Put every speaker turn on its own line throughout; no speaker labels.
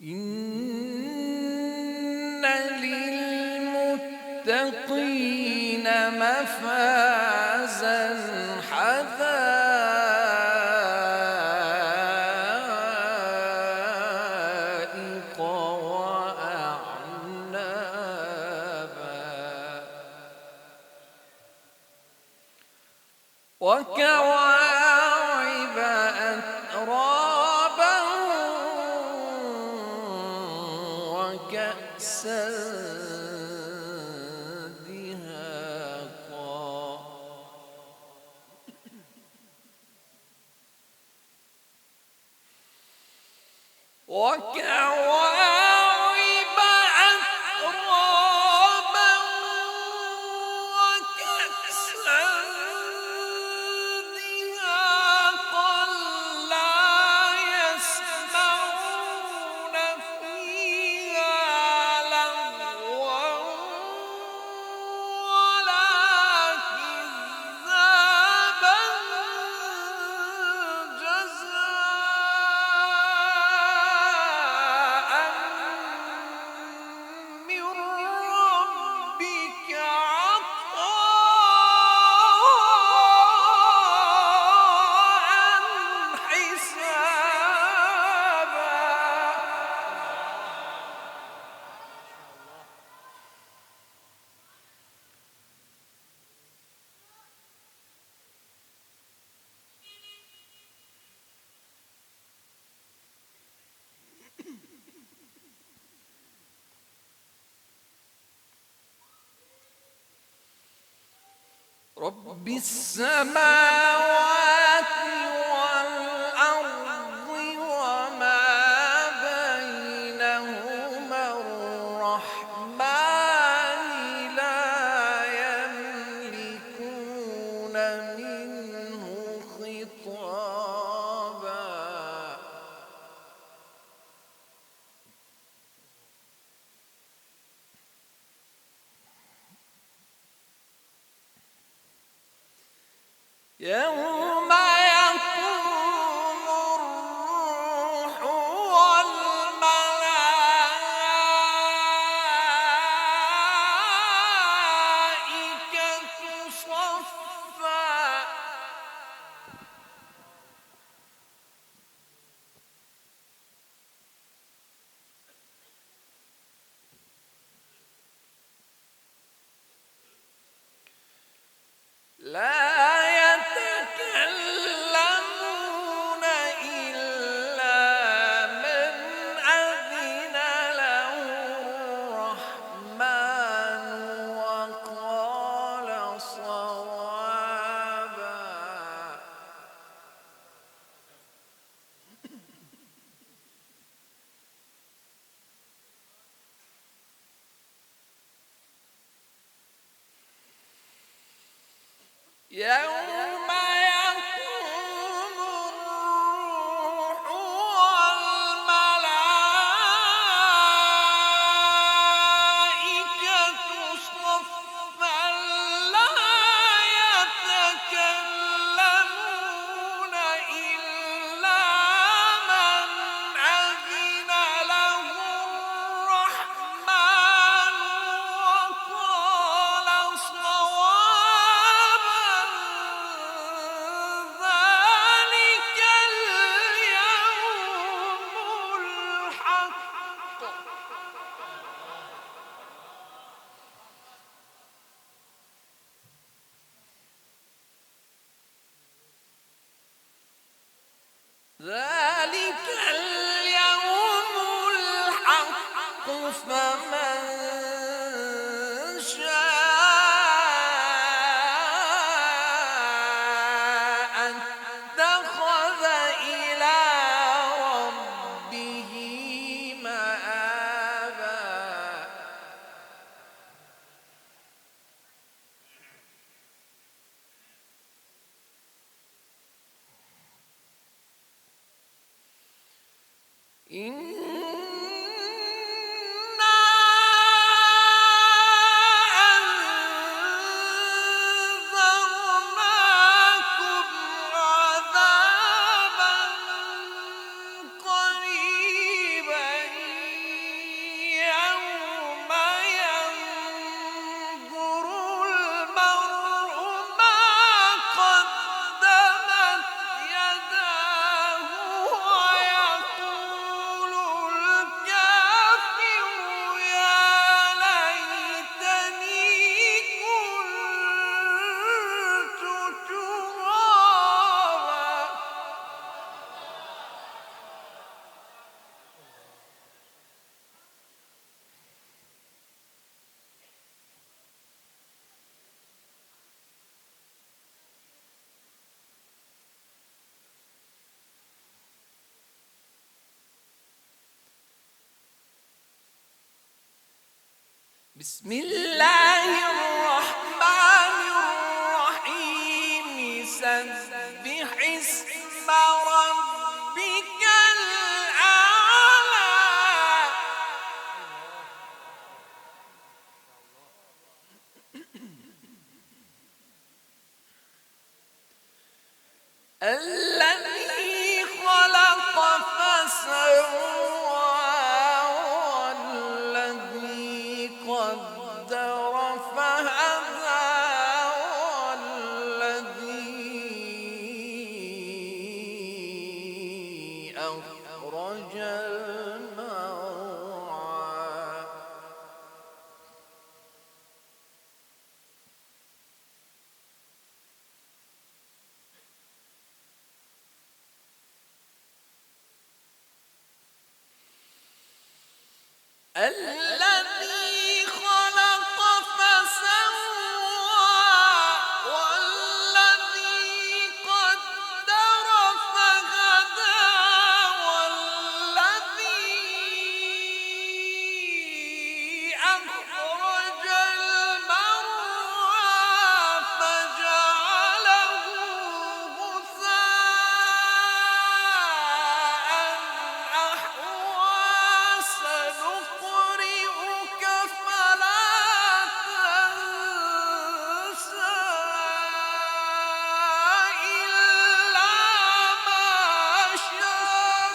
إن للمتقين مفازا حدائق وأعنابا وكواعب أترابا وكأسا دهاقا وكواعب أترابا وكأسا دهاقا لا يسمعون فيها لغوا ولا كذابا جزاء من ربك عطاء حسابا. رب السماوات والأرض وما بينهما الرحمن لا يملكون منه خطابا. يوم يقوم الروح والملائكة صفا لا يتكلمون إلا من أذن له الرحمن وقال صوابا. يوم يقوم الروح والملائكة صفا لا يتكلمون إلا من أذن له الرحمن وقال صوابا. ذلك اليوم الحق. ذلك اليوم الحق فمن شاء اتخذ إلى ربه مآبا. بسم الله الرحمن الرحيم سبح اسم ربك الأعلى الذي خلق فسوى والذي قدر فهدى والذي أخرج المرعى الذي خلق فسوى والذي قدر فهدى والذي أخرج المرعى فجعله غثاء أحوى سنقرئك فلا تنسى إلا ما شاء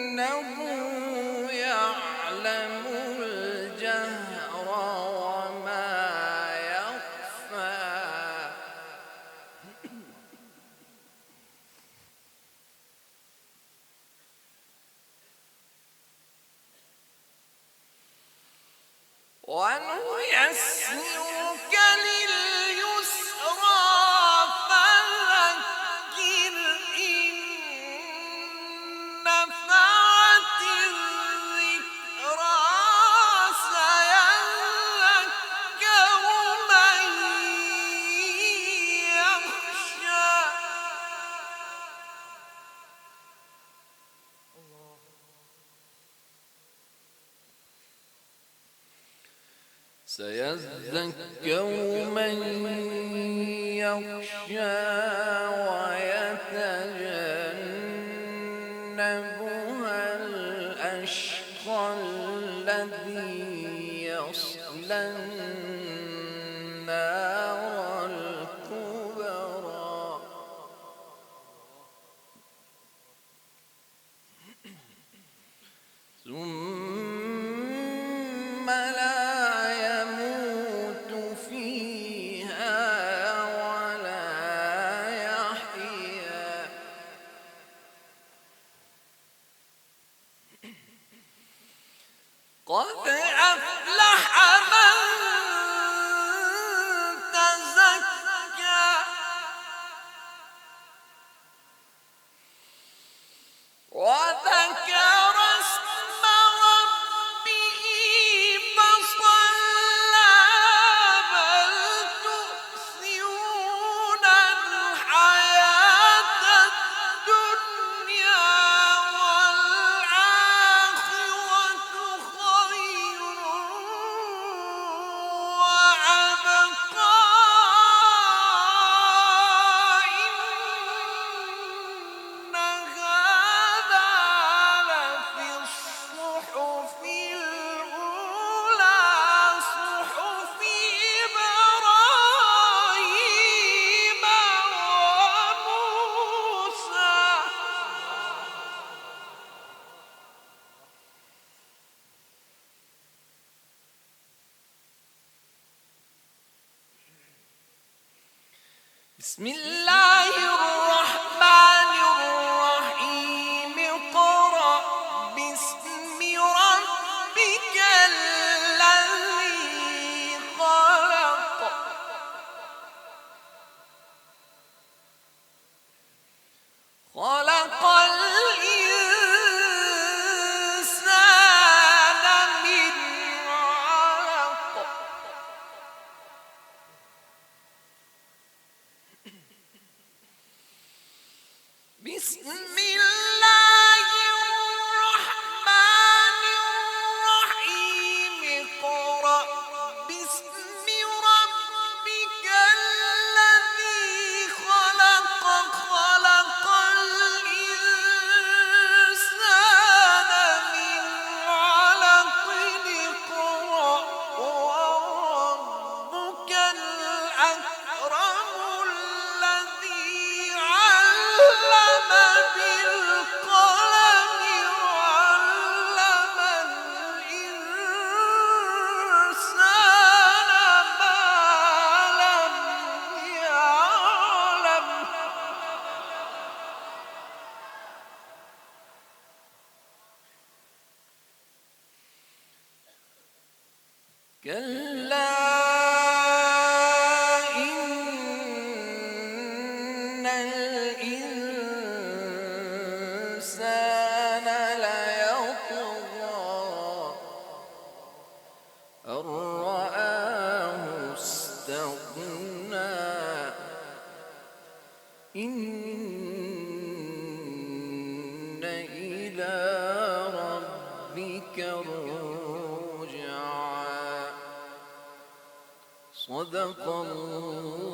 إنه يعلم الجهر وما يخفى ونيسرك لليسرى فذكر إن نفعت الذكرى سيذكر من يخشى ويتجنبها الأشقى الذي يصلى النار الكبرى ثم لا يموت فيها ولا يحيا قد أفلح من تزكى وذكر اسم ربه فصلى بل تؤثرون الحياة الدنيا والآخرة خير وأبقى إن هذا لفي الصحف الأولى صحف إبراهيم وموسى بسم الله الرحمن الرحيم اقرأ باسم ربك الذي خلق الله الرحمن الرحيم اقرأ باسم ربك الذي خلق خلق الإنسان من علق اقرأ وربك الأكرم الذي علم بالقلم وعلم الإنسان ما لم يعلم كلا إن الإنسان ليطغى أن رآه استغنى إن إلى ربك الرجعى صدق الله